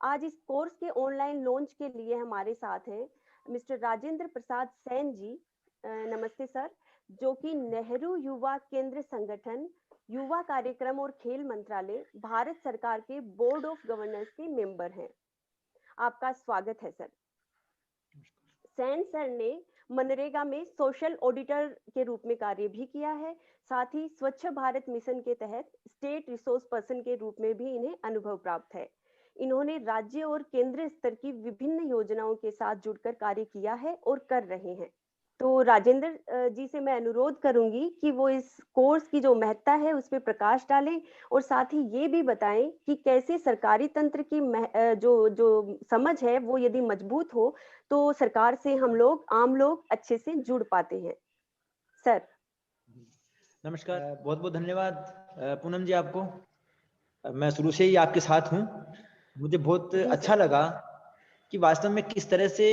आज इस कोर्स के ऑनलाइन लॉन्च के लिए हमारे साथ हैं मिस्टर राजेंद्र प्रसाद सैन जी। नमस्ते सर, जो कि नेहरू युवा केंद्र संगठन, युवा कार्यक्रम और खेल मंत्रालय, भारत सरकार के बोर्ड ऑफ गवर्नर्स के मेंबर हैं। आपका स्वागत है सर। सैन सर ने मनरेगा में सोशल ऑडिटर के रूप में कार्य भी किया है। साथ ही स्वच्छ भारत मिशन के तहत स्टेट रिसोर्स पर्सन के रूप में भी इन्हें अनुभव प्राप्त है। इन्होंने राज्य और केंद्र स्तर की विभिन्न योजनाओं के साथ जुड़कर कार्य किया है और कर रहे हैं। तो राजेंद्र जी से मैं अनुरोध करूंगी कि वो इस कोर्स की जो महत्ता है उस पर प्रकाश डालें और साथ ही ये भी बताएं कि कैसे सरकारी तंत्र की जो समझ है वो यदि मजबूत हो तो सरकार से हम लोग आम लोग अच्छे से जुड़ पाते हैं। सर। नमस्कार, बहुत बहुत धन्यवाद पूनम जी आपको। मैं शुरू से ही आपके साथ हूँ। मुझे बहुत अच्छा लगा कि वास्तव में किस तरह से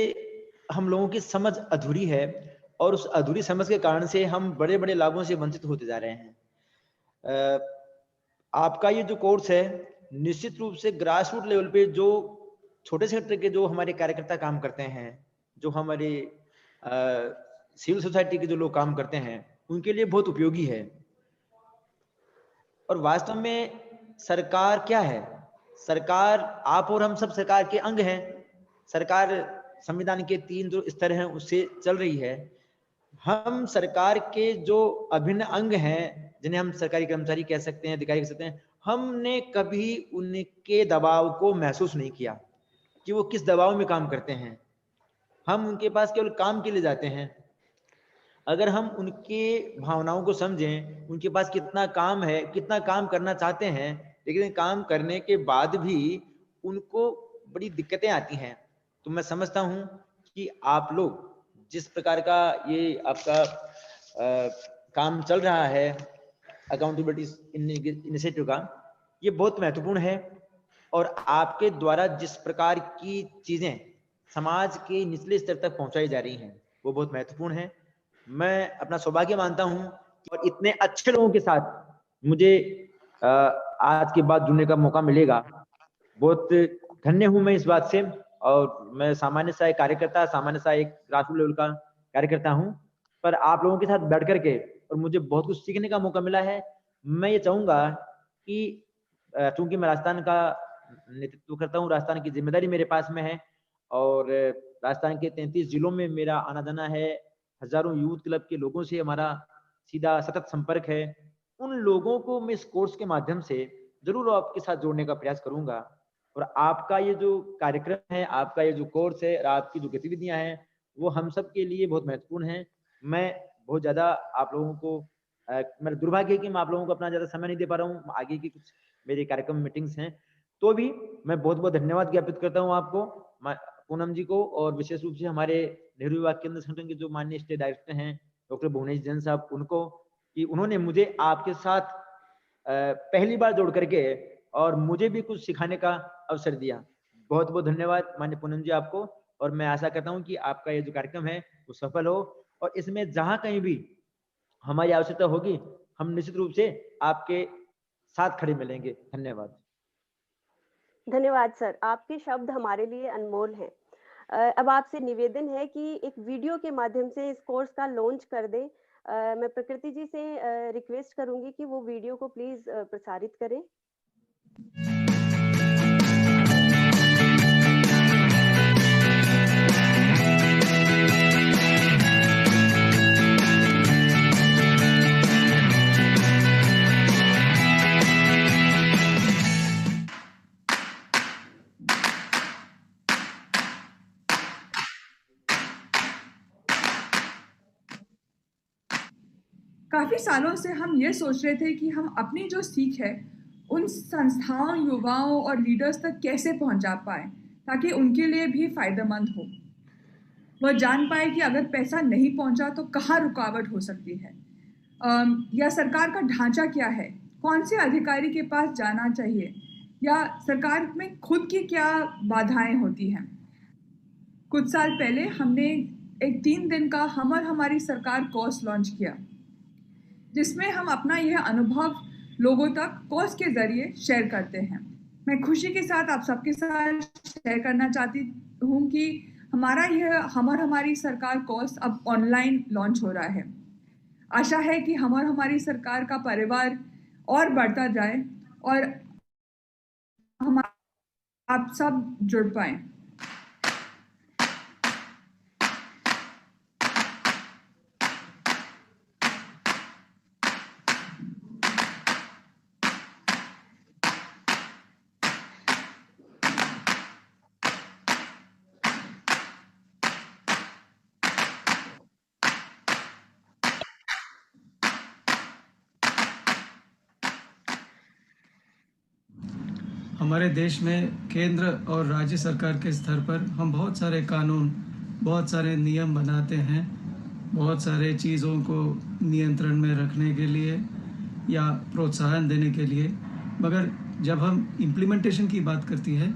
हम लोगों की समझ अधूरी है और उस अधूरी समझ के कारण से हम बड़े बड़े लाभों से वंचित होते जा रहे हैं। आपका ये जो कोर्स है निश्चित रूप से ग्रास रूट लेवल पे जो छोटे सेक्टर के जो हमारे कार्यकर्ता काम करते हैं, जो हमारे सिविल सोसाइटी के जो लोग काम करते हैं, उनके लिए बहुत उपयोगी है। और वास्तव में सरकार क्या है? सरकार, आप और हम सब सरकार के अंग हैं। सरकार संविधान के 3 जो स्तर हैं उससे चल रही है। हम सरकार के जो अभिन्न अंग हैं, जिन्हें हम सरकारी कर्मचारी कह सकते हैं, अधिकारी कह सकते हैं, हमने कभी उनके दबाव को महसूस नहीं किया कि वो किस दबाव में काम करते हैं। हम उनके पास केवल काम के लिए जाते हैं। अगर हम उनके भावनाओं को समझें, उनके पास कितना काम है, कितना काम करना चाहते हैं, लेकिन काम करने के बाद भी उनको बड़ी दिक्कतें आती हैं, तो मैं समझता हूं कि आप लोग जिस प्रकार का ये आपका काम चल रहा है अकाउंटेबिलिटी इनिशिएटिव का, ये बहुत महत्वपूर्ण है। और आपके द्वारा जिस प्रकार की चीजें समाज के निचले स्तर तक पहुंचाई जा रही हैं वो बहुत महत्वपूर्ण है। मैं अपना सौभाग्य मानता हूं और इतने अच्छे लोगों के साथ मुझे आज के बाद जुड़ने का मौका मिलेगा। बहुत धन्य हूं मैं इस बात से। और मैं सामान्य सा एक कार्यकर्ता, सामान्य सा एक ग्रासरूट लेवल का कार्यकर्ता हूं, पर आप लोगों के साथ बैठ करके और मुझे बहुत कुछ सीखने का मौका मिला है। मैं ये चाहूंगा कि चूंकि मैं राजस्थान का नेतृत्व करता हूँ, राजस्थान की जिम्मेदारी मेरे पास में है और राजस्थान के 33 जिलों में मेरा आना जाना है, हजारों यूथ क्लब के लोगों से हमारा सीधा सतत संपर्क है। उन लोगों को मैं इस कोर्स के माध्यम से जरूर आपके साथ जोड़ने का प्रयास करूंगा। और आपका ये जो कार्यक्रम है, आपका ये जो कोर्स है और आपकी जो गतिविधियां हैं वो हम सब के लिए बहुत महत्वपूर्ण है। मैं बहुत ज्यादा आप लोगों को मेरा दुर्भाग्य है कि मैं आप लोगों को अपना ज्यादा समय नहीं दे पा रहा हूँ, आगे की कुछ मेरे कार्यक्रम मीटिंग्स हैं, तो भी मैं बहुत बहुत धन्यवाद ज्ञापित करता हूँ आपको, पूनम जी को, और विशेष रूप से हमारे नेहरू युवा केंद्र संगठन के जो माननीय स्टेट डायरेक्टर हैं डॉक्टर भुवनेश जैन साहब, उनको, कि उन्होंने मुझे आपके साथ पहली बार जोड़ करके और मुझे भी कुछ सिखाने का अवसर दिया। बहुत बहुत धन्यवाद माननीय पूनम जी आपको। और मैं आशा करता हूँ कि आपका ये जो कार्यक्रम है वो सफल हो और इसमें जहां कहीं भी हमारी आवश्यकता होगी हम निश्चित रूप से आपके साथ खड़े मिलेंगे। धन्यवाद। धन्यवाद सर, आपके शब्द हमारे लिए अनमोल हैं। अब आपसे निवेदन है कि एक वीडियो के माध्यम से इस कोर्स का लॉन्च कर दें। मैं प्रकृति जी से रिक्वेस्ट करूंगी कि वो वीडियो को प्लीज प्रसारित करें। काफ़ी सालों से हम ये सोच रहे थे कि हम अपनी जो सीख है उन संस्थाओं, युवाओं और लीडर्स तक कैसे पहुंचा पाए ताकि उनके लिए भी फ़ायदेमंद हो। वह जान पाए कि अगर पैसा नहीं पहुंचा तो कहाँ रुकावट हो सकती है, या सरकार का ढांचा क्या है, कौन से अधिकारी के पास जाना चाहिए, या सरकार में खुद की क्या बाधाएं होती हैं। कुछ साल पहले हमने एक 3 दिन का हम और हमारी सरकार कोर्स लॉन्च किया, जिसमें हम अपना यह अनुभव लोगों तक कोर्स के ज़रिए शेयर करते हैं। मैं खुशी के साथ आप सबके साथ शेयर करना चाहती हूँ कि हमारा यह हम और हमारी सरकार कोर्स अब ऑनलाइन लॉन्च हो रहा है। आशा है कि हम और हमारी सरकार का परिवार और बढ़ता जाए और हम आप सब जुड़ पाएं। हमारे देश में केंद्र और राज्य सरकार के स्तर पर हम बहुत सारे कानून, बहुत सारे नियम बनाते हैं, बहुत सारे चीज़ों को नियंत्रण में रखने के लिए या प्रोत्साहन देने के लिए, मगर जब हम इम्प्लीमेंटेशन की बात करती है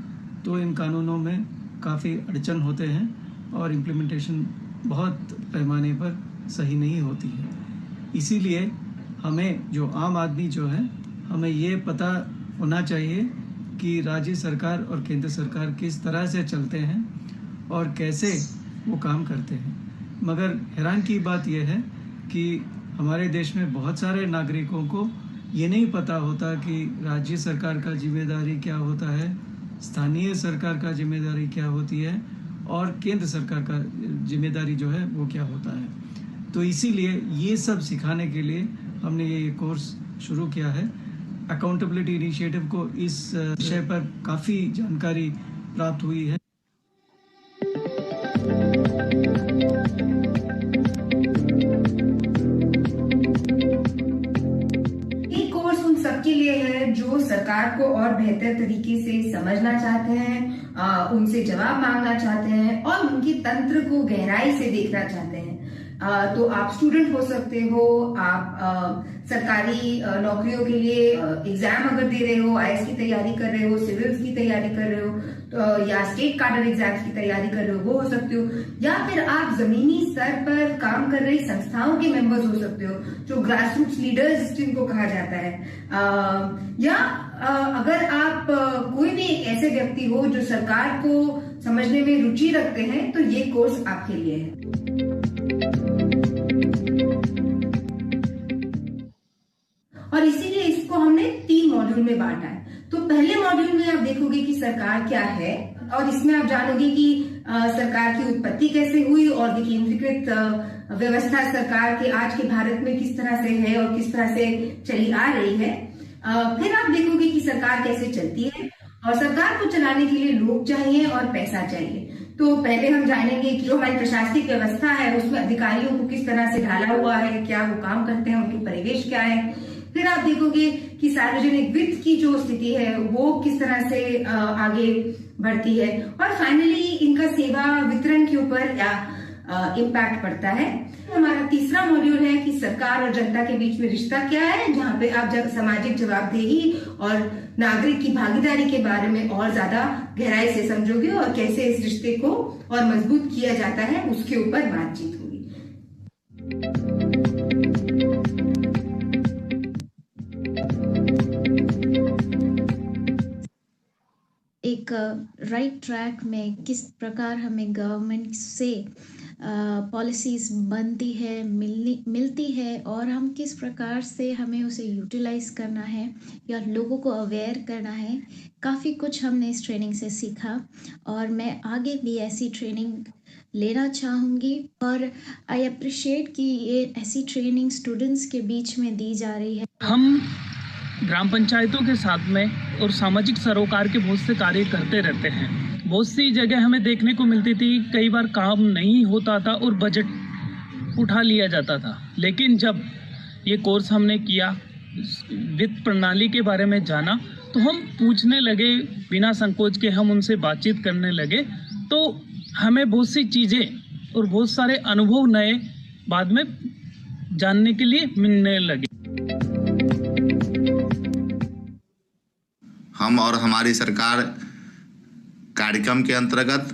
तो इन कानूनों में काफ़ी अड़चन होते हैं और इम्प्लीमेंटेशन बहुत पैमाने पर सही नहीं होती है। इसीलिए हमें जो आम आदमी जो है, हमें ये पता होना चाहिए कि राज्य सरकार और केंद्र सरकार किस तरह से चलते हैं और कैसे वो काम करते हैं। मगर हैरान की बात यह है कि हमारे देश में बहुत सारे नागरिकों को ये नहीं पता होता कि राज्य सरकार का जिम्मेदारी क्या होता है, स्थानीय सरकार का जिम्मेदारी क्या होती है और केंद्र सरकार का जिम्मेदारी जो है वो क्या होता है। तो इसीलिए ये सब सिखाने के लिए हमने ये कोर्स शुरू किया है। अकाउंटेबिलिटी इनिशिएटिव को इस विषय पर काफ़ी जानकारी प्राप्त हुई है। ये कोर्स उन सबके लिए है जो सरकार को और बेहतर तरीके से समझना चाहते हैं, उनसे जवाब मांगना चाहते हैं और उनकी तंत्र को गहराई से देखना चाहते हैं। तो आप स्टूडेंट हो सकते हो, आप सरकारी नौकरियों के लिए एग्जाम अगर दे रहे हो, आईएएस की तैयारी कर रहे हो, सिविल्स की तैयारी कर रहे हो, तो या स्टेट कार्डर एग्जाम्स की तैयारी कर रहे हो, वो हो सकते हो, या फिर आप जमीनी स्तर पर काम कर रही संस्थाओं के मेंबर्स हो सकते हो, जो ग्रास रूट्स लीडर्स जिनको कहा जाता है, या अगर आप कोई भी ऐसे व्यक्ति हो जो सरकार को समझने में रुचि रखते हैं, तो ये कोर्स आपके लिए है। और इसीलिए इसको हमने 3 मॉड्यूल में बांटा है। तो पहले मॉड्यूल में आप देखोगे कि सरकार क्या है और इसमें आप जानोगे कि सरकार की उत्पत्ति कैसे हुई और विकेंद्रीकृत व्यवस्था सरकार के आज के भारत में किस तरह से है और किस तरह से चली आ रही है। फिर आप देखोगे कि सरकार कैसे चलती है और सरकार को चलाने के लिए लोग चाहिए और पैसा चाहिए। तो पहले हम जानेंगे कि जो हमारी प्रशासनिक व्यवस्था है उसमें अधिकारियों को किस तरह से ढाला हुआ है, क्या वो काम करते हैं, उनके परिवेश क्या है। फिर आप देखोगे कि सार्वजनिक वित्त की जो स्थिति है वो किस तरह से आगे बढ़ती है और फाइनली इनका सेवा वितरण के ऊपर क्या इम्पैक्ट पड़ता है। हमारा तीसरा मॉड्यूल है कि सरकार और जनता के बीच में रिश्ता क्या है, जहाँ पे आप सामाजिक जवाबदेही और नागरिक की भागीदारी के बारे में और ज्यादा गहराई से समझोगे और कैसे इस रिश्ते को और मजबूत किया जाता है उसके ऊपर बातचीत होगी। एक राइट ट्रैक में किस प्रकार हमें गवर्नमेंट से पॉलिसीज बनती है, मिलती है और हम किस प्रकार से हमें उसे यूटिलाइज करना है या लोगों को अवेयर करना है। काफ़ी कुछ हमने इस ट्रेनिंग से सीखा और मैं आगे भी ऐसी ट्रेनिंग लेना चाहूँगी और आई अप्रिशिएट कि ये ऐसी ट्रेनिंग स्टूडेंट्स के बीच में दी जा रही है। हम ग्राम पंचायतों के साथ में और सामाजिक सरोकार के बहुत से कार्य करते रहते हैं। बहुत सी जगह हमें देखने को मिलती थी कई बार काम नहीं होता था और बजट उठा लिया जाता था, लेकिन जब ये कोर्स हमने किया, वित्त प्रणाली के बारे में जाना, तो हम पूछने लगे, बिना संकोच के हम उनसे बातचीत करने लगे, तो हमें बहुत सी चीज़ें और बहुत सारे अनुभव नए बाद में जानने के लिए मिलने लगे। हम और हमारी सरकार कार्यक्रम के अंतर्गत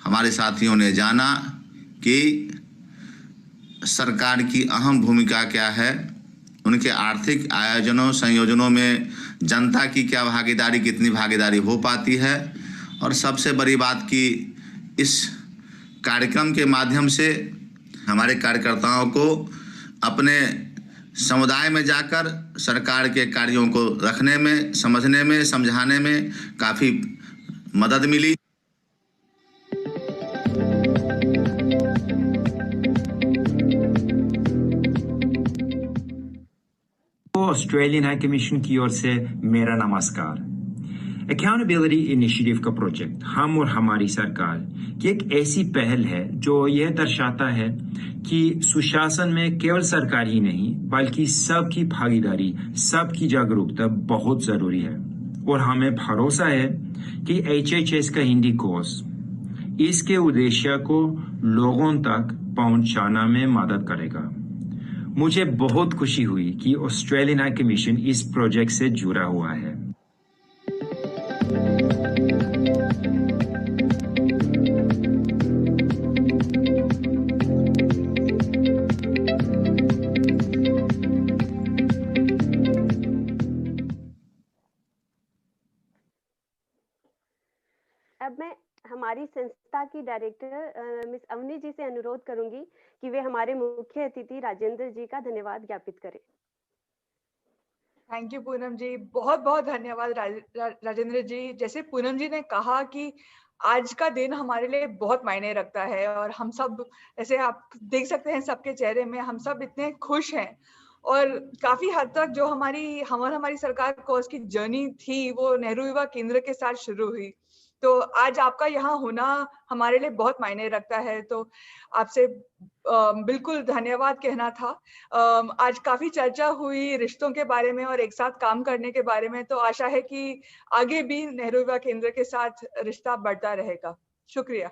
हमारे साथियों ने जाना कि सरकार की अहम भूमिका क्या है, उनके आर्थिक आयोजनों संयोजनों में जनता की क्या भागीदारी, कितनी भागीदारी हो पाती है। और सबसे बड़ी बात कि इस कार्यक्रम के माध्यम से हमारे कार्यकर्ताओं को अपने समुदाय में जाकर सरकार के कार्यों को रखने में, समझने में, समझाने में काफ़ी मदद मिली। ऑस्ट्रेलियन हाई कमीशन की ओर से मेरा नमस्कार। अकाउंटेबिलिटी इनिशिएटिव का प्रोजेक्ट हम और हमारी सरकार की एक ऐसी पहल है जो यह दर्शाता है कि सुशासन में केवल सरकार ही नहीं बल्कि सबकी भागीदारी, सबकी जागरूकता बहुत जरूरी है। और हमें भरोसा है कि HHS का हिंदी कोर्स इसके उद्देश्य को लोगों तक पहुंचाना में मदद करेगा। मुझे बहुत खुशी हुई कि ऑस्ट्रेलियन हाई कमीशन इस प्रोजेक्ट से जुड़ा हुआ है। अब मैं हमारी संस्था की डायरेक्टर मिस अवनी जी से अनुरोध करूंगी कि वे हमारे मुख्य अतिथि राजेंद्र जी का धन्यवाद ज्ञापित करें। थैंक यू पूनम जी, बहुत बहुत धन्यवाद राजेंद्र जी। जैसे पूनम जी ने कहा कि आज का दिन हमारे लिए बहुत मायने रखता है और हम सब, ऐसे आप देख सकते हैं सबके चेहरे में, हम सब इतने खुश हैं। और काफी हद तक जो हमारी सरकार कोर्स की जर्नी थी वो नेहरू युवा केंद्र के साथ शुरू हुई। तो आज आपका यहाँ होना हमारे लिए बहुत मायने रखता है। तो आपसे बिल्कुल धन्यवाद कहना था। आज काफी चर्चा हुई रिश्तों के बारे में और एक साथ काम करने के बारे में। तो आशा है कि आगे भी नेहरू युवा केंद्र के साथ रिश्ता बढ़ता रहेगा। शुक्रिया।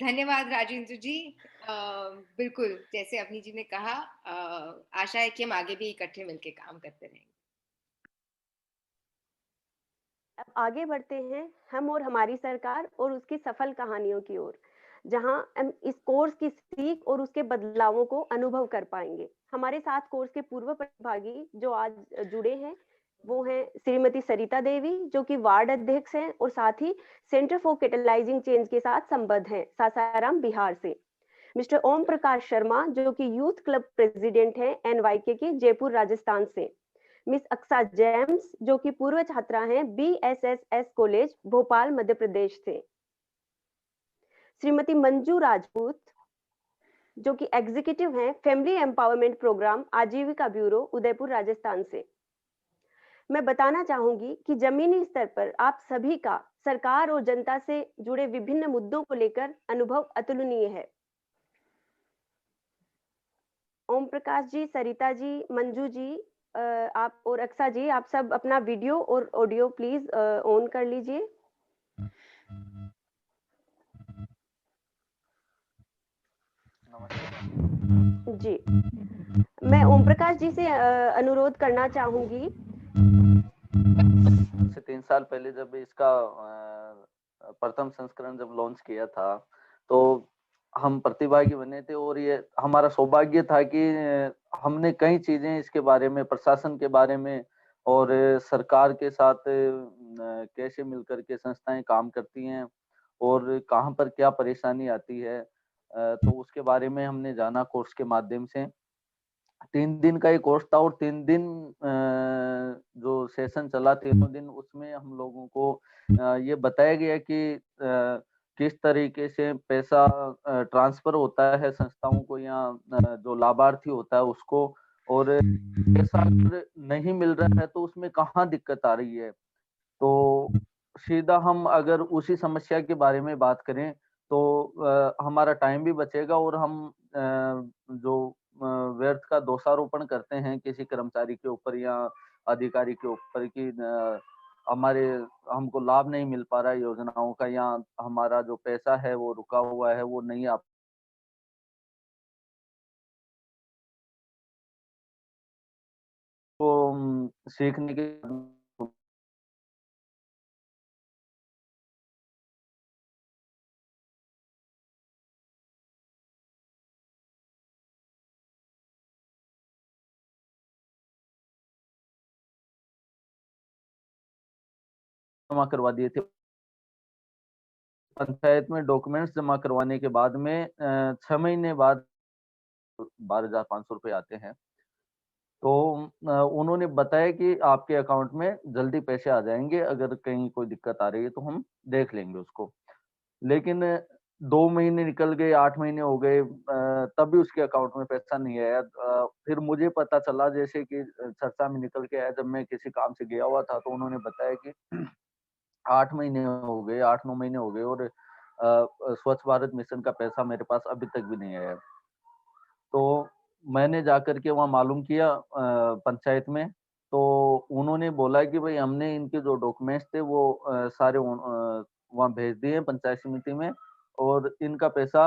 धन्यवाद राजेंद्र जी। बिल्कुल जैसे अवनी जी ने कहा, आशा है कि हम आगे भी इकट्ठे मिलकर काम करते रहेंगे। अब आगे बढ़ते हैं हम और हमारी सरकार और उसकी सफल कहानियों की ओर, जहां हम इस कोर्स की सीख और उसके बदलावों को अनुभव कर पाएंगे। हमारे साथ कोर्स के पूर्व प्रतिभागी जो आज जुड़े हैं वो हैं श्रीमती सरिता देवी, जो कि वार्ड अध्यक्ष हैं और साथ ही सेंटर फॉर कैटलाइजिंग चेंज के साथ संबद्ध हैं सासाराम बिहार से। मिस्टर ओम प्रकाश शर्मा, जो कि यूथ क्लब प्रेसिडेंट हैं NYK के जयपुर राजस्थान से। मिस अक्सा जेम्स, जो कि पूर्व छात्रा हैं BSSS कॉलेज भोपाल मध्य प्रदेश से। श्रीमती मंजू राजपूत, जो कि एग्जीक्यूटिव हैं फैमिली एम्पावरमेंट प्रोग्राम आजीविका ब्यूरो उदयपुर राजस्थान से। मैं बताना चाहूंगी कि जमीनी स्तर पर आप सभी का सरकार और जनता से जुड़े विभिन्न मुद्दों को लेकर अनुभव अतुलनीय है। ओम प्रकाश जी, सरिता जी, मंजू जी, आप और अक्सा जी, आप सब अपना वीडियो और ऑडियो प्लीज ऑन कर लीजिए। जी, मैं ओम प्रकाश जी से अनुरोध करना चाहूंगी। 3 साल पहले जब इसका प्रथम संस्करण जब लॉन्च किया था तो हम प्रतिभागी बने थे और ये हमारा सौभाग्य था कि हमने कई चीजें इसके बारे में, प्रशासन के बारे में और सरकार के साथ कैसे मिलकर के संस्थाएं काम करती हैं और कहाँ पर क्या परेशानी आती है, तो उसके बारे में हमने जाना कोर्स के माध्यम से। 3 दिन का ये कोर्स था और 3 दिन जो सेशन चला, तीनों दिन उसमें हम लोगों को ये बताया गया कि किस तरीके से पैसा ट्रांसफर होता है संस्थाओं को या जो लाभार्थी होता है उसको, और पैसा अगर नहीं मिल रहा है तो उसमें कहाँ दिक्कत आ रही है। तो सीधा हम अगर उसी समस्या के बारे में बात करें तो हमारा टाइम भी बचेगा और हम जो व्यर्थ का दोषारोपण करते हैं किसी कर्मचारी के ऊपर या अधिकारी के ऊपर कि हमको लाभ नहीं मिल पा रहा है योजनाओं का या हमारा जो पैसा है वो रुका हुआ है, वो नहीं आ तो सीखने के जमा करवा दिए थे। पंचायत में डॉक्यूमेंट्स जमा करवाने के बाद में 6 महीने बाद 12,500 रुपए आते हैं। तो उन्होंने बताया कि आपके अकाउंट में जल्दी पैसे आ जाएँगे, अगर कहीं कोई दिक्कत आ रही है तो हम देख लेंगे उसको। लेकिन 2 महीने निकल गए, 8 महीने हो गए, तब भी उसके अकाउंट में पैसा नहीं आया। फिर मुझे पता चला, जैसे कि चर्चा में निकल के आया, जब मैं किसी काम से गया हुआ था, तो उन्होंने बताया कि 8 महीने हो गए, 8-9 महीने हो गए और स्वच्छ भारत मिशन का पैसा मेरे पास अभी तक भी नहीं आया। तो मैंने जाकर के वहाँ मालूम किया पंचायत में, तो उन्होंने बोला कि भाई हमने इनके जो डॉक्यूमेंट्स थे वो सारे वहाँ भेज दिए पंचायत समिति में, और इनका पैसा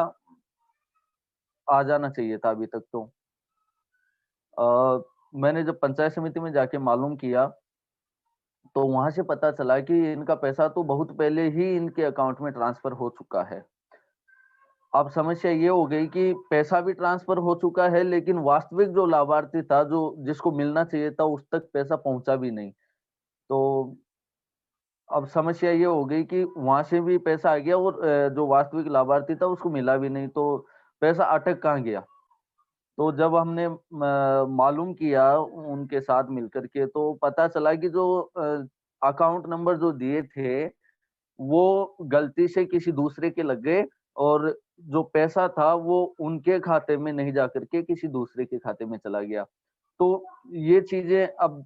आ जाना चाहिए था अभी तक तो। मैंने जब पंचायत समिति में जाके मालूम किया, तो वहाँ से पता चला कि इनका पैसा तो बहुत पहले ही इनके अकाउंट में ट्रांसफर हो चुका है। अब समस्या ये हो गई कि पैसा भी ट्रांसफर हो चुका है, लेकिन वास्तविक जो लाभार्थी था, जो जिसको मिलना चाहिए था, उस तक पैसा पहुँचा भी नहीं। तो अब समस्या ये हो गई कि वहाँ से भी पैसा आ गया और जो वास्तविक लाभार्थी था उसको मिला भी नहीं, तो पैसा अटक कहाँ गया? तो जब हमने मालूम किया उनके साथ मिलकर के, तो पता चला कि जो अकाउंट नंबर जो दिए थे, वो गलती से किसी दूसरे के लग गए, और जो पैसा था वो उनके खाते में नहीं जाकर के किसी दूसरे के खाते में चला गया। तो ये चीज़ें अब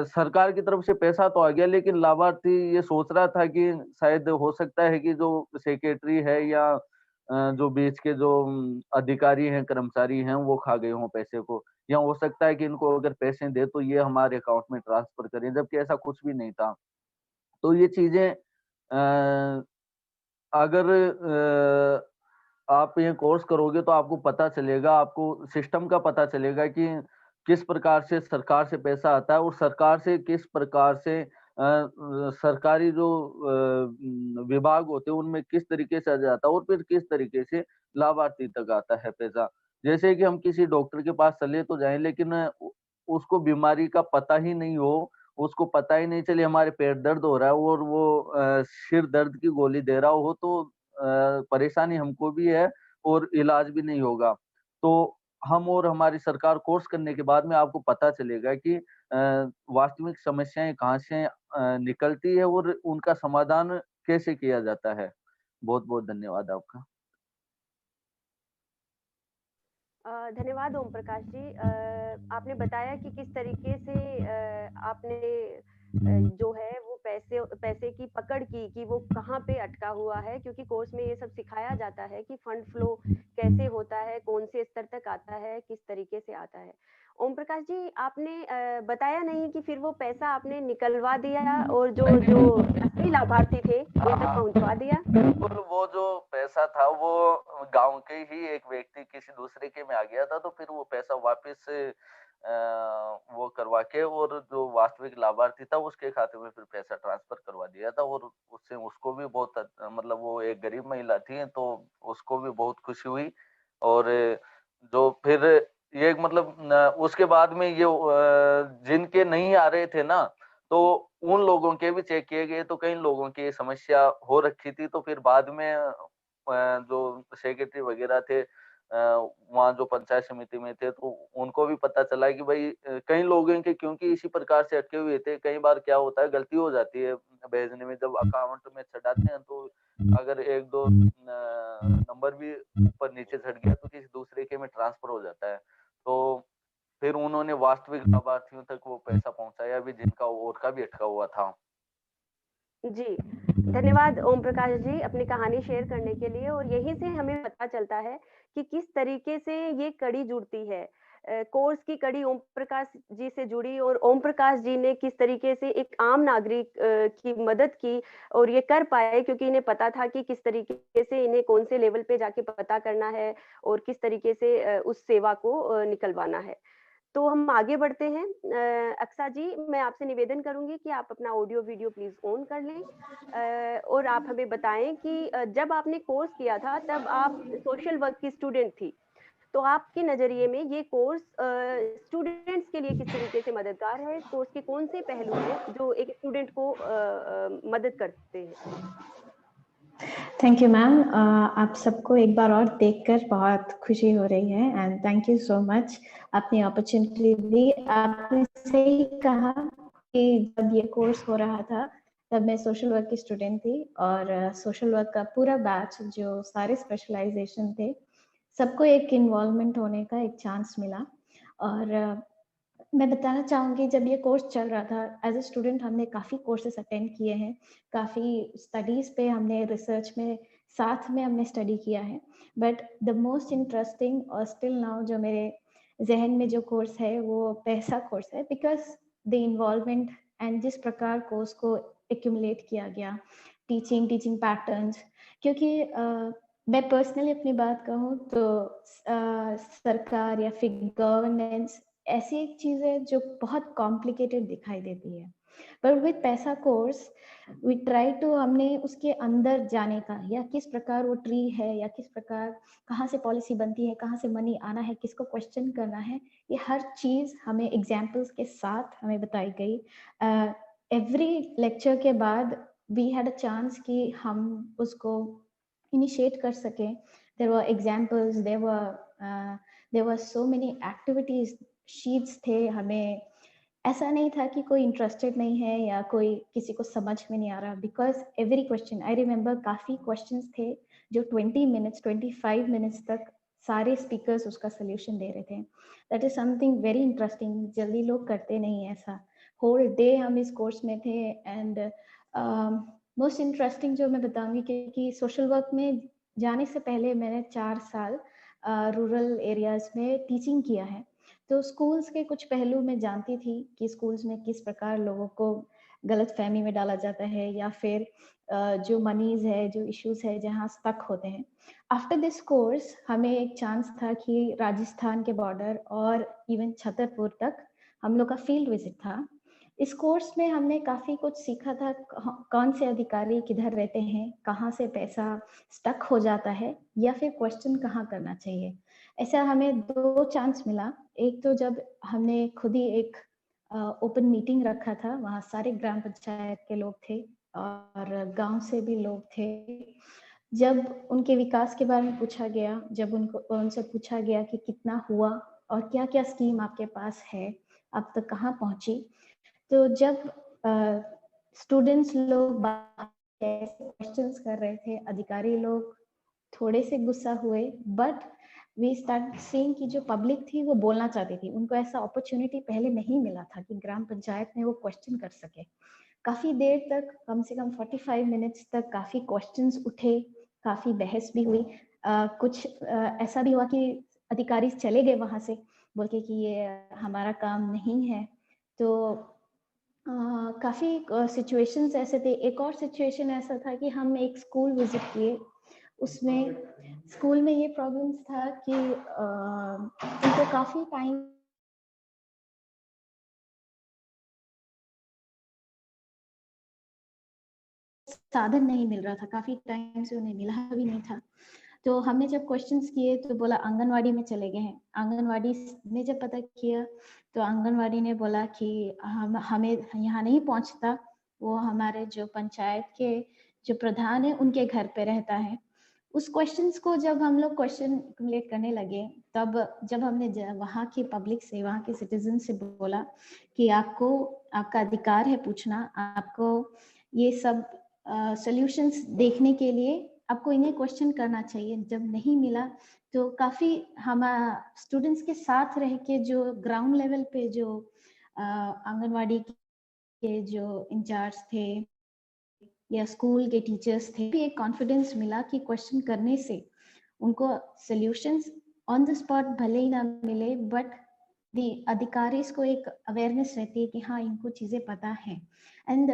सरकार की तरफ से पैसा तो आ गया, लेकिन लाभार्थी ये सोच रहा था कि शायद हो सकता है कि जो सेक्रेटरी है या जो बीच के जो अधिकारी हैं, कर्मचारी हैं, वो खा गए हों पैसे को, या हो सकता है कि इनको अगर पैसे दें तो ये हमारे अकाउंट में ट्रांसफर करें, जबकि ऐसा कुछ भी नहीं था। तो ये चीज़ें अगर आप ये कोर्स करोगे तो आपको पता चलेगा, आपको सिस्टम का पता चलेगा कि किस प्रकार से सरकार से पैसा आता है, और सरकार से किस प्रकार से सरकारी जो विभाग होते हैं उनमें किस तरीके से आ जाता है, और फिर किस तरीके से लाभार्थी तक आता है पैसा। जैसे कि हम किसी डॉक्टर के पास चले तो जाएँ, लेकिन उसको बीमारी का पता ही नहीं हो, उसको पता ही नहीं चले हमारे पेट दर्द हो रहा है और वो सिर दर्द की गोली दे रहा हो, तो परेशानी हमको भी है और इलाज भी नहीं होगा। तो हम और हमारी सरकार कोर्स करने के बाद में आपको पता चलेगा कि वास्तविक समस्याएँ कहाँ से निकलती है और उनका समाधान कैसे किया जाता है। बहुत-बहुत धन्यवाद आपका। धन्यवाद ओम प्रकाश जी। आपने बताया कि किस तरीके से आपने जो है वो पैसे की पकड़ की कि वो कहाँ पे अटका हुआ है, क्योंकि कोर्स में ये सब सिखाया जाता है कि फंड फ्लो कैसे होता है, कौन से स्तर तक आता है, किस तरीके से आता है। ओम प्रकाश जी, आपने बताया नहीं कि फिर वो पैसा आपने निकलवा दिया और जो असली लाभार्थी थे उन तक पहुँचवा दिया? बिल्कुल, वो जो पैसा था वो गाँव के ही एक व्यक्ति किसी दूसरे के में आ गया था, तो फिर वो पैसा वापस वो करवा के, और जो वास्तविक लाभार्थी था उसके खाते में फिर पैसा ट्रांसफर करवा दिया था, और उससे उसको भी बहुत मतलब वो एक गरीब महिला थी, तो उसको भी बहुत खुशी हुई। और जो फिर ये मतलब उसके बाद में ये जिनके नहीं आ रहे थे ना, तो उन लोगों के भी चेक किए गए, तो कई लोगों की ये समस्या हो रखी थी, तो फिर बाद में जो सेक्रेटरी वगैरह थे वहाँ जो पंचायत समिति में थे, तो उनको भी पता चला कि भाई कई लोगों के क्योंकि इसी प्रकार से अटके हुए थे। कई बार क्या होता है, गलती हो जाती है भेजने में, जब अकाउंट में चढ़ाते हैं तो अगर 1-2 नंबर भी ऊपर नीचे चढ़ गया तो किसी दूसरे के में ट्रांसफर हो जाता है। तो फिर उन्होंने वास्तविक लाभार्थियों तक वो पैसा पहुँचाया भी, जिनका और का भी अटका हुआ था। जी, धन्यवाद ओम प्रकाश जी अपनी कहानी शेयर करने के लिए, और यहीं से हमें पता चलता है कि किस तरीके से ये कड़ी जुड़ती है। कोर्स की कड़ी ओम प्रकाश जी से जुड़ी, और ओम प्रकाश जी ने किस तरीके से एक आम नागरिक की मदद की और ये कर पाए, क्योंकि इन्हें पता था कि किस तरीके से इन्हें कौन से लेवल पे जाके पता करना है और किस तरीके से उस सेवा को निकलवाना है। तो हम आगे बढ़ते हैं। अक्सा जी, मैं आपसे निवेदन करूँगी कि आप अपना ऑडियो वीडियो प्लीज़ ऑन कर लें, और आप हमें बताएँ कि जब आपने कोर्स किया था तब आप सोशल वर्क की स्टूडेंट थी। तो आपके नजरिए में ये कोर्स स्टूडेंट्स के लिए किस तरीके से मददगार है? इस कोर्स के कौन से पहलू हैं जो एक स्टूडेंट को मदद करते हैं? Thank you ma'am. आप सबको एक बार और देखकर बहुत खुशी हो रही है and thank you so much अपनी अपॉर्चुनिटी दी। आपने सही कहा कि जब ये कोर्स हो रहा था तब मैं सोशल वर्क की स्टूडेंट थी और सोशल वर्क का पूरा बैच जो सारे स्पेशलाइजेशन थे सबको एक इन्वॉल्वमेंट होने का एक चांस मिला। और मैं बताना चाहूँगी जब ये कोर्स चल रहा था एज अ स्टूडेंट हमने काफ़ी कोर्सेज अटेंड किए हैं, काफ़ी स्टडीज़ पे हमने रिसर्च में साथ में हमने स्टडी किया है, बट द मोस्ट इंटरेस्टिंग और स्टिल नाउ जो मेरे जहन में जो कोर्स है वो पैसा कोर्स है, बिकॉज द इन्वॉल्वमेंट एंड जिस प्रकार कोर्स को एक्यूमुलेट किया गया, टीचिंग पैटर्न्स, क्योंकि मैं पर्सनली अपनी बात कहूँ तो सरकार या फिर गवर्नेंस ऐसी एक चीज़ है जो बहुत कॉम्प्लिकेटेड दिखाई देती है, पर विद पैसा कोर्स वी ट्राई टू हमने उसके अंदर जाने का, या किस प्रकार वो ट्री है, या किस प्रकार कहाँ से पॉलिसी बनती है, कहाँ से मनी आना है, किसको क्वेश्चन करना है, ये हर चीज़ हमें एग्जाम्पल्स के साथ हमें बताई गई। एवरी लेक्चर के बाद वी हैड अ चांस कि हम उसको इनिशिएट कर सकें। There were examples, there were so many activities, sheets थे, हमें ऐसा नहीं था कि कोई इंटरेस्टेड नहीं है या कोई किसी को समझ में नहीं आ रहा, because every question I remember काफ़ी क्वेश्चंस थे जो 20 मिनट्स 25 मिनट्स तक सारे स्पीकर्स उसका सोल्यूशन दे रहे थे। That is something very interesting, जल्दी लोग करते नहीं है ऐसा। होल डे हम इस कोर्स में थे एंड मोस्ट इंटरेस्टिंग जो मैं बताऊंगी कि सोशल वर्क में जाने से पहले मैंने 4 साल रूरल एरियाज में टीचिंग किया है, तो स्कूल्स के कुछ पहलू मैं जानती थी कि स्कूल्स में किस प्रकार लोगों को गलत फहमी में डाला जाता है, या फिर जो मनीज है, जो इश्यूज है जहाँ स्टक होते हैं। आफ्टर दिस कोर्स हमें एक चांस था कि राजस्थान के बॉर्डर और इवन छतरपुर तक हम लोग का फील्ड विजिट था। इस कोर्स में हमने काफ़ी कुछ सीखा था, कौन से अधिकारी किधर रहते हैं, कहाँ से पैसा स्टक हो जाता है, या फिर क्वेश्चन कहाँ करना चाहिए। ऐसा हमें 2 चांस मिला। एक तो जब हमने खुद ही एक ओपन मीटिंग रखा था, वहाँ सारे ग्राम पंचायत के लोग थे और गांव से भी लोग थे। जब उनके विकास के बारे में पूछा गया, जब उनसे पूछा गया कि कितना हुआ और क्या क्या स्कीम आपके पास है, अब तक कहाँ पहुंची, तो जब स्टूडेंट्स लोग क्वेश्चंस कर रहे थे, अधिकारी लोग थोड़े से गुस्सा हुए, बट वी स्टार्ट सीइंग कि जो पब्लिक थी वो बोलना चाहती थी, उनको ऐसा अपॉर्चुनिटी पहले नहीं मिला था कि ग्राम पंचायत में वो क्वेश्चन कर सके। काफ़ी देर तक, कम से कम 45 मिनट्स तक काफ़ी क्वेश्चंस उठे, काफ़ी बहस भी हुई। कुछ ऐसा भी हुआ कि अधिकारी चले गए वहाँ से बोल के कि ये हमारा काम नहीं है। तो काफ़ी सिचुएशंस ऐसे थे। एक और सिचुएशन ऐसा था कि हम एक स्कूल विजिट किए, उसमें स्कूल में ये प्रॉब्लम्स था कि उनको काफ़ी टाइम साधन नहीं मिल रहा था, काफ़ी टाइम से उन्हें मिला भी नहीं था। तो हमने जब क्वेश्चंस किए तो बोला आंगनवाड़ी में चले गए हैं। आंगनवाड़ी में जब पता किया तो आंगनवाड़ी ने बोला कि हमें यहाँ नहीं पहुँचता, वो हमारे जो पंचायत के जो प्रधान है उनके घर पे रहता है। उस क्वेश्चंस को जब हम लोग क्वेश्चन एक्युमुलेट करने लगे, तब जब हमने वहाँ की पब्लिक से, वहाँ के सिटीजन से बोला कि आपको, आपका अधिकार है पूछना, आपको ये सब सॉल्यूशंस देखने के लिए आपको इन्हें क्वेश्चन करना चाहिए। जब नहीं मिला तो काफ़ी हम स्टूडेंट्स के साथ रह के जो ग्राउंड लेवल पे जो आंगनवाड़ी के जो इंचार्ज थे या स्कूल के टीचर्स थे, भी एक कॉन्फिडेंस मिला कि क्वेश्चन करने से उनको सॉल्यूशंस ऑन द स्पॉट भले ही ना मिले, बट दी अधिकारी को एक अवेयरनेस रहती है कि हाँ इनको चीज़ें पता है। एंड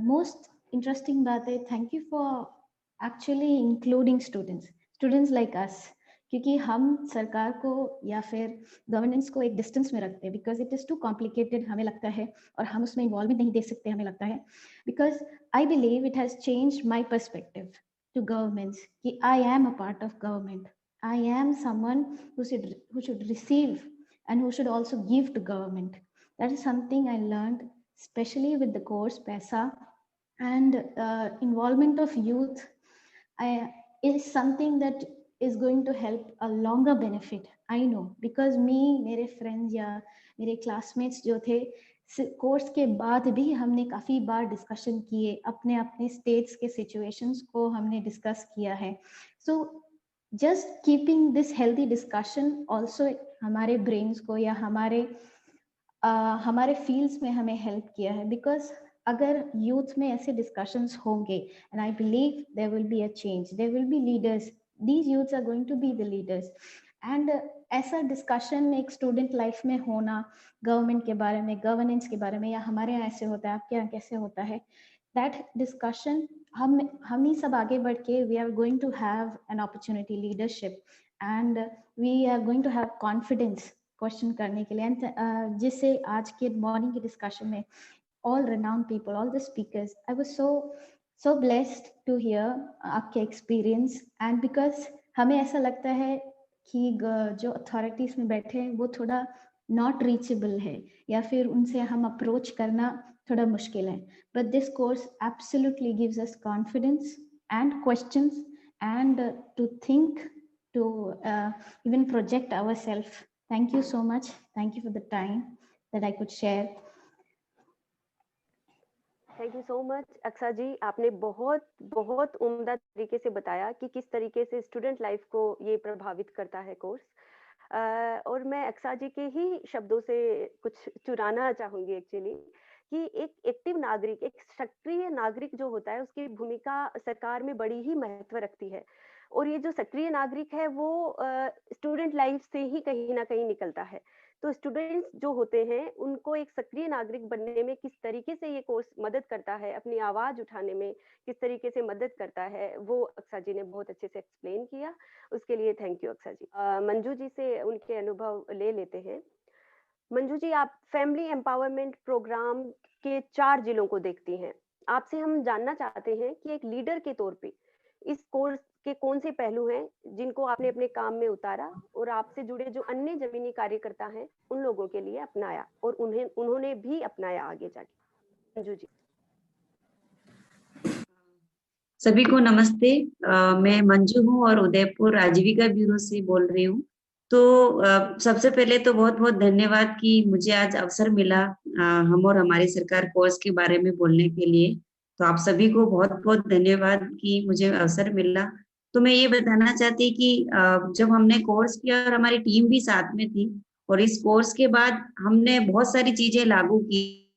मोस्ट इंटरेस्टिंग बात है, thank you for actually including students like us, क्योंकि हम सरकार को या फिर गवर्नेंस को एक डिस्टेंस में रखते हैं, because it is too complicated हमें लगता है, और हम उसमें इन्वॉल्वमेंट नहीं दे सकते हमें लगता है, because I believe it has changed my perspective to governments कि I am a part of government, I am someone who should receive and who should also give to government. That is something I learned, especially with the course PESA. And involvement of youth is something that is going to help a longer benefit. I know, because मेरे friends या मेरे classmates जो थे, course के बाद भी हमने काफ़ी बार डिस्कशन किए, अपने अपने स्टेट्स के सिचुएशंस को हमने डिस्कस किया है. So just keeping this healthy discussion also हमारे ब्रेन्स को या हमारे फील्ड्स में हमें हेल्प किया है. बिकॉज अगर यूथ में ऐसे डिस्कशंस होंगे, and I believe there will be a change, there will be leaders, these youths are going to be the leaders. And ऐसा डिस्कशन एक स्टूडेंट लाइफ में होना, गवर्नमेंट के बारे में, गवर्नेंस के बारे में, या हमारे यहाँ ऐसे होता है, आपके यहाँ कैसे होता है, दैट डिस्कशन हम ही सब आगे बढ़ के we are going to have an opportunity leadership, and we are going to have confidence question करने के लिए. एंड जिससे आज के मॉर्निंग के डिस्कशन में all renowned people, all the speakers, I was so blessed to hear आपके experience. And because हमें ऐसा लगता है कि जो authorities में बैठे हैं वो थोड़ा not reachable है, या फिर उनसे हम approach करना थोड़ा मुश्किल है. But this course absolutely gives us confidence and questions, and to think, to even project ourselves. Thank you so much. Thank you for the time that I could share. Thank you so much Aksa ji, आपने बहुत उम्दा तरीके से बताया कि किस तरीके से स्टूडेंट लाइफ को ये प्रभावित करता है कोर्स. और मैं अक्सा जी के ही शब्दों से कुछ चुराना चाहूंगी एक्चुअली, कि एक एक्टिव नागरिक, एक सक्रिय नागरिक जो होता है, उसकी भूमिका सरकार में बड़ी ही महत्व रखती है. और ये जो सक्रिय नागरिक है वो स्टूडेंट लाइफ से ही कहीं ना कहीं निकलता है. तो स्टूडेंट्स जो होते हैं उनको एक सक्रिय नागरिक बनने में किस तरीके से ये कोर्स मदद करता है, अपनी आवाज उठाने में किस तरीके से मदद करता है, वो अक्सा जी ने बहुत अच्छे से एक्सप्लेन किया. उसके लिए थैंक यू अक्सा जी. मंजू जी से उनके अनुभव ले लेते हैं. मंजू जी, आप फैमिली एम्पावरमेंट प्रोग्राम के 4 जिलों को देखती हैं. आपसे हम जानना चाहते हैं कि एक लीडर के तौर पे इस कोर्स के कौन से पहलू हैं जिनको आपने अपने काम में उतारा और आपसे जुड़े जो अन्य जमीनी कार्यकर्ता हैं उन लोगों के लिए अपनाया और उन्होंने भी अपनाया आगे जाके. मंजू जी. सभी को नमस्ते. मैं मंजू हूँ और उदयपुर आजीविका ब्यूरो से बोल रही हूँ. तो सबसे पहले तो बहुत बहुत धन्यवाद कि मुझे आज अवसर मिला हम और हमारी सरकार कोर्स के बारे में बोलने के लिए. तो आप सभी को बहुत बहुत धन्यवाद कि मुझे अवसर मिला. तो मैं ये बताना चाहती कि जब हमने कोर्स किया और हमारी टीम भी साथ में थी, और इस कोर्स के बाद हमने बहुत सारी चीजें लागू की.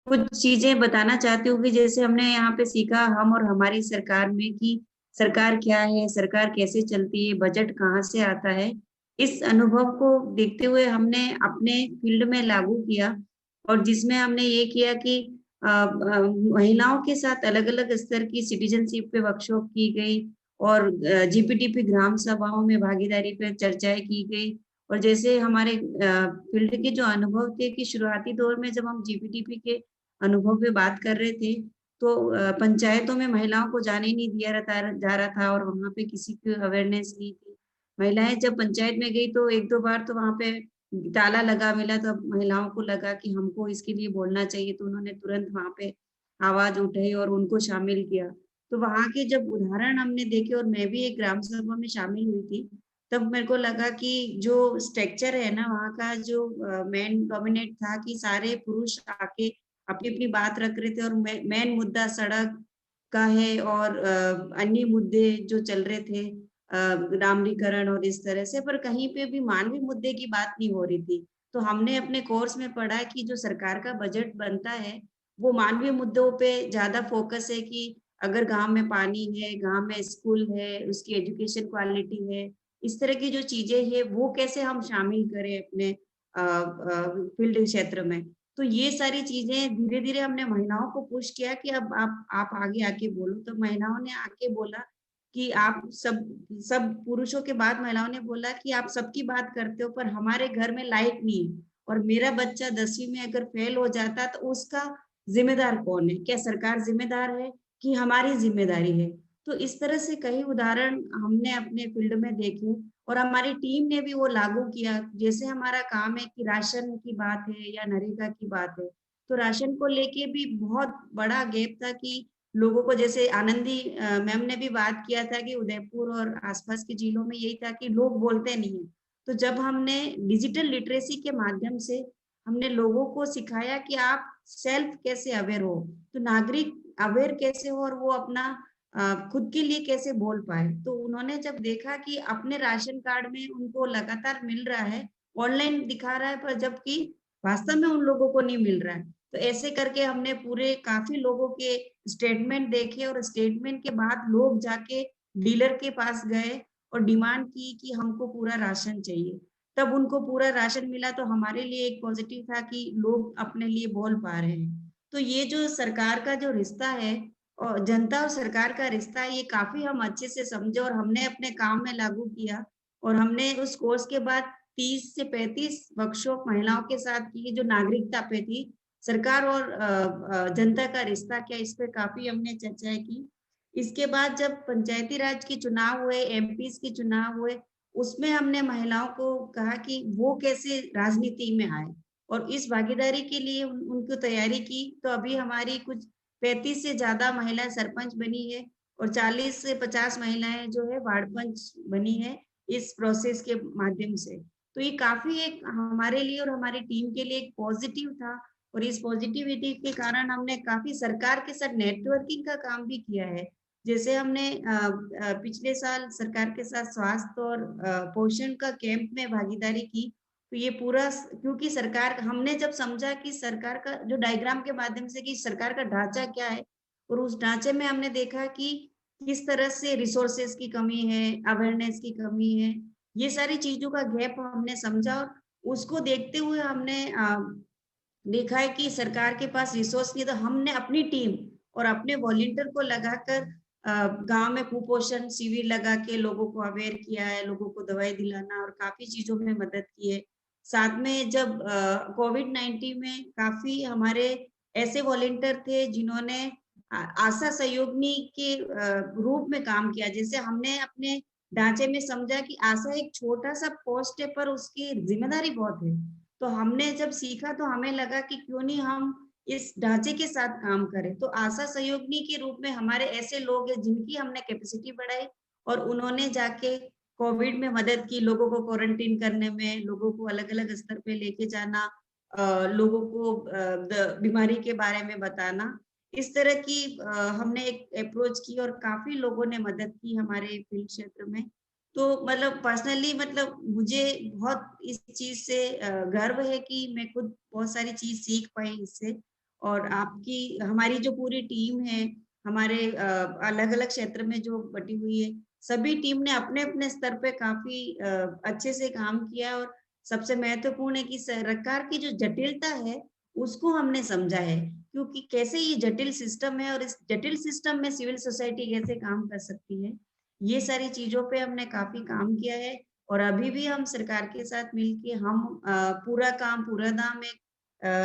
कुछ चीजें बताना चाहती हूँ कि जैसे हमने यहाँ पे सीखा हम और हमारी सरकार में कि सरकार क्या है, सरकार कैसे चलती है, बजट कहाँ से आता है. इस अनुभव को देखते हुए हमने अपने फील्ड में लागू किया, और जिसमें हमने ये किया कि महिलाओं के साथ अलग अलग स्तर की सिटीजनशिप पे वर्कशॉप की गई, और जीपीटीपी ग्राम सभाओं में भागीदारी पे चर्चाएं की गई. और जैसे हमारे फील्ड के जो अनुभव थे कि शुरुआती दौर में जब हम जीपीटीपी के अनुभव पे बात कर रहे थे, तो पंचायतों में महिलाओं को जाने नहीं दिया जा रहा था, और वहाँ पे किसी की अवेयरनेस नहीं थी. महिलाएं जब पंचायत में गई तो 1-2 बार तो वहाँ पे ताला लगा मिला, तो महिलाओं को लगा कि हमको इसके लिए बोलना चाहिए, तो उन्होंने तुरंत वहाँ पे आवाज उठाई और उनको शामिल किया. तो वहाँ के जब उदाहरण हमने देखे, और मैं भी एक ग्राम सभा में शामिल हुई थी, तब मेरे को लगा कि जो स्ट्रक्चर है ना वहाँ का, जो मेन डोमिनेट था कि सारे पुरुष आके अपनी अपनी बात रख रहे थे, और मेन मुद्दा सड़क का है, और अन्य मुद्दे जो चल रहे थे ग्रामीणीकरण और इस तरह से, पर कहीं पे भी मानवीय मुद्दे की बात नहीं हो रही थी. तो हमने अपने कोर्स में पढ़ा कि जो सरकार का बजट बनता है वो मानवीय मुद्दों पे ज्यादा फोकस है, कि अगर गांव में पानी है, गांव में स्कूल है, उसकी एजुकेशन क्वालिटी है, इस तरह की जो चीजें हैं वो कैसे हम शामिल करें अपने फील्ड क्षेत्र में. तो ये सारी चीजें धीरे धीरे हमने महिलाओं को पुश किया कि अब आप आगे आके बोलो. तो महिलाओं ने आके बोला कि आप सब पुरुषों के बाद महिलाओं ने बोला कि आप सबकी बात करते हो, पर हमारे घर में लाइट नहीं है, और मेरा बच्चा 10वीं में अगर फेल हो जाता तो उसका जिम्मेदार कौन है? क्या सरकार जिम्मेदार है कि हमारी जिम्मेदारी है? तो इस तरह से कई उदाहरण हमने अपने फील्ड में देखे, और हमारी टीम ने भी वो लागू किया। जैसे हमारा काम है कि राशन की बात है या नरेगा की बात है, तो राशन को लेके भी बहुत बड़ा गैप था कि लोगों को, जैसे आनंदी मैम ने भी बात किया था कि उदयपुर और आसपास के जिलों में यही था कि लोग बोलते नहीं है। तो जब हमने डिजिटल लिटरेसी के माध्यम से हमने लोगों को सिखाया कि आप सेल्फ कैसे अवेयर हो, तो नागरिक अवेयर कैसे हो और वो अपना खुद के लिए कैसे बोल पाए, तो उन्होंने जब देखा कि अपने राशन कार्ड में उनको लगातार मिल रहा है, ऑनलाइन दिखा रहा है, पर जबकि वास्तव में उन लोगों को नहीं मिल रहा है, तो ऐसे करके हमने पूरे काफी लोगों के स्टेटमेंट देखे और स्टेटमेंट के बाद लोग जाके डीलर के पास गए और डिमांड की कि हमको पूरा राशन चाहिए। तब उनको पूरा राशन मिला, तो हमारे लिए एक पॉजिटिव था कि लोग अपने लिए बोल पा रहे हैं। तो ये जो सरकार का जो रिश्ता है और जनता और सरकार का रिश्ता है, ये काफी हम अच्छे से समझे और हमने अपने काम में लागू किया। और हमने उस कोर्स के बाद 30 से 35 वर्कशॉप महिलाओं के साथ की, जो नागरिकता पे थी। सरकार और जनता का रिश्ता क्या, इस पे काफी हमने चर्चाएं की। इसके बाद जब पंचायती राज के चुनाव हुए, एमपीज के चुनाव हुए, उसमें हमने महिलाओं को कहा कि वो कैसे राजनीति में आए और इस भागीदारी के लिए उनको तैयारी की। तो अभी हमारी कुछ 35 से ज्यादा महिलाएं सरपंच बनी है और 40 से 50 महिलाएं जो है वार्ड पंच बनी है इस प्रोसेस के माध्यम से। तो ये काफी एक हमारे लिए और हमारी टीम के लिए एक पॉजिटिव था और इस पॉजिटिविटी के कारण हमने काफी सरकार के साथ नेटवर्किंग का काम भी किया है। जैसे हमने पिछले साल सरकार के साथ स्वास्थ्य और पोषण का कैंप में भागीदारी की। तो ये पूरा, क्योंकि सरकार, हमने जब समझा कि सरकार का जो डायग्राम के माध्यम से कि सरकार का ढांचा क्या है, और उस ढांचे में हमने देखा कि किस तरह से रिसोर्सेज की कमी है, अवेयरनेस की कमी है, ये सारी चीजों का गैप हमने समझा। और उसको देखते हुए हमने देखा है कि सरकार के पास रिसोर्स नहीं, तो हमने अपनी टीम और अपने वॉलंटियर को लगाकर गांव में कुपोषण शिविर लगा के लोगों को अवेयर किया है, लोगों को दवाई दिलाना और काफी चीजों में मदद की है। साथ में जब कोविड-19 में काफी हमारे ऐसे वॉलंटियर थे जिन्होंने आशा सहयोगिनी के रूप में काम किया। जैसे हमने अपने ढांचे में समझा कि आशा एक छोटा सा पोस्ट है, पर उसकी जिम्मेदारी बहुत है। तो हमने जब सीखा तो हमें लगा कि क्यों नहीं हम इस ढांचे के साथ काम करें। तो आशा सहयोगिनी के रूप में हमारे ऐसे लोग हैं जिनकी हमने कैपेसिटी बढ़ाई और उन्होंने जाके कोविड में मदद की, लोगों को क्वारंटीन करने में, लोगों को अलग अलग स्तर पे लेके जाना, लोगों को बीमारी के बारे में बताना। इस तरह की हमने एक अप्रोच की और काफी लोगों ने मदद की हमारे फील्ड क्षेत्र में। तो मतलब पर्सनली, मतलब मुझे बहुत इस चीज से गर्व है कि मैं खुद बहुत सारी चीज सीख पाई इससे। और आपकी, हमारी जो पूरी टीम है, हमारे अलग अलग क्षेत्र में जो बटी हुई है, सभी टीम ने अपने अपने स्तर पे काफी अच्छे से काम किया। और सबसे महत्वपूर्ण है कि सरकार की जो जटिलता है उसको हमने समझा है, क्योंकि कैसे ये जटिल सिस्टम है और इस जटिल सिस्टम में सिविल सोसाइटी कैसे काम कर सकती है, ये सारी चीजों पे हमने काफी काम किया है। और अभी भी हम सरकार के साथ मिलके हम पूरा काम पूरा दाम एक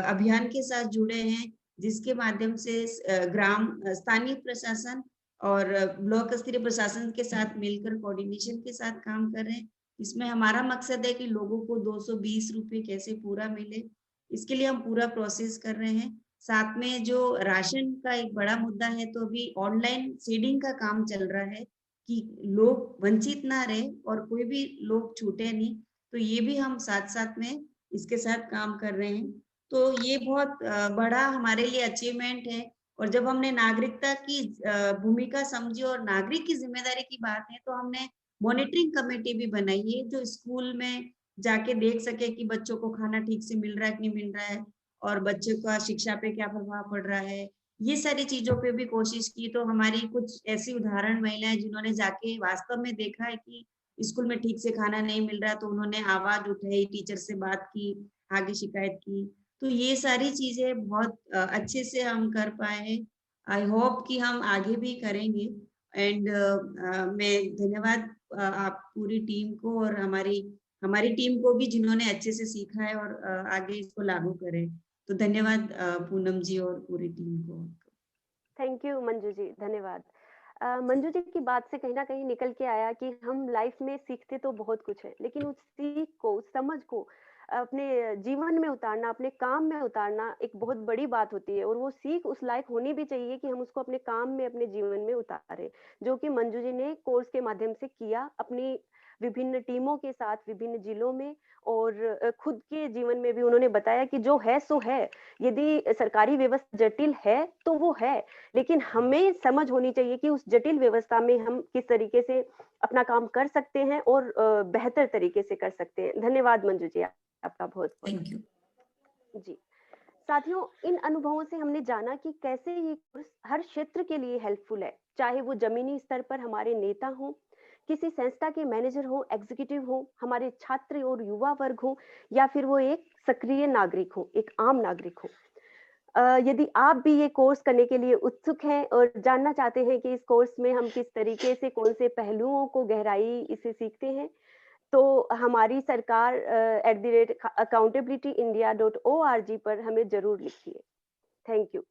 अभियान के साथ जुड़े हैं, जिसके माध्यम से स्थानीय प्रशासन और ब्लॉक स्तरीय प्रशासन के साथ मिलकर कोऑर्डिनेशन के साथ काम कर रहे हैं। इसमें हमारा मकसद है कि लोगों को 220 रुपए कैसे पूरा मिले, इसके लिए हम पूरा प्रोसेस कर रहे हैं। साथ में जो राशन का एक बड़ा मुद्दा है, तो अभी ऑनलाइन सीडिंग का काम चल रहा है कि लोग वंचित ना रहे और कोई भी लोग छूटे नहीं। तो ये भी हम साथ साथ में इसके साथ काम कर रहे हैं। तो ये बहुत बड़ा हमारे लिए अचीवमेंट है। और जब हमने नागरिकता की भूमिका समझी और नागरिक की जिम्मेदारी की बात है, तो हमने मॉनिटरिंग कमेटी भी बनाई है, जो स्कूल में जाके देख सके कि बच्चों को खाना ठीक से मिल रहा है कि नहीं मिल रहा है और बच्चों का शिक्षा पे क्या प्रभाव पड़ रहा है, ये सारी चीजों पे भी कोशिश की। तो हमारी कुछ ऐसी उदाहरण महिलाएं जिन्होंने जाके वास्तव में देखा है कि स्कूल में ठीक से खाना नहीं मिल रहा, तो उन्होंने आवाज उठाई, टीचर से बात की, आगे शिकायत की। तो ये सारी चीजें बहुत अच्छे से हम कर पाए हैं। आई होप कि हम आगे भी करेंगे। एंड मैं धन्यवाद आप पूरी टीम को और हमारी टीम को भी, जिन्होंने अच्छे से सीखा है और आगे इसको लागू करें। तो धन्यवाद पूनम जी और पूरी टीम को। थैंक यू मंजू जी, धन्यवाद। मंजू जी की बात से कहीं ना कहीं निकल के आया कि हम लाइफ में सीखते तो बहुत कुछ है, लेकिन उस सीख को, उस समझ को अपने जीवन में उतारना, अपने काम में उतारना एक बहुत बड़ी बात होती है। और वो सीख उस लायक होनी भी चाहिए कि हम उसको अपने काम में, अपने जीवन में उतारें, जो कि मंजू जी ने कोर्स के माध्यम से किया, अपनी विभिन्न टीमों के साथ विभिन्न जिलों में। और खुद के जीवन में भी उन्होंने बताया कि जो है सो है। यदि सरकारी व्यवस्था जटिल है तो वो है, लेकिन हमें समझ होनी चाहिए कि उस जटिल व्यवस्था में हम किस तरीके से अपना काम कर सकते हैं और बेहतर तरीके से कर सकते हैं। धन्यवाद मंजू जी, आपका बहुत बहुत थैंक यू। जी। साथियों, इन अनुभवों से हमने जाना कि कैसे ये कोर्स हर क्षेत्र के लिए हेल्पफुल है, चाहे वो जमीनी स्तर पर हमारे नेता हों, किसी संस्था के मैनेजर हो, एग्जीक्यूटिव हो, हमारे छात्र और युवा वर्ग हो, या फिर वो एक सक्रिय नागरिक हो, एक आम नागरिक हो। यदि आप भी ये कोर्स करने के लिए उत्सुक हैं और जानना चाहते हैं कि इस कोर्स में हम किस तरीके से, कौन से पहलुओं को गहराई इसे सीखते हैं, तो हमारी सरकार @accountabilityindia.org पर हमें जरूर लिखिए। Thank you.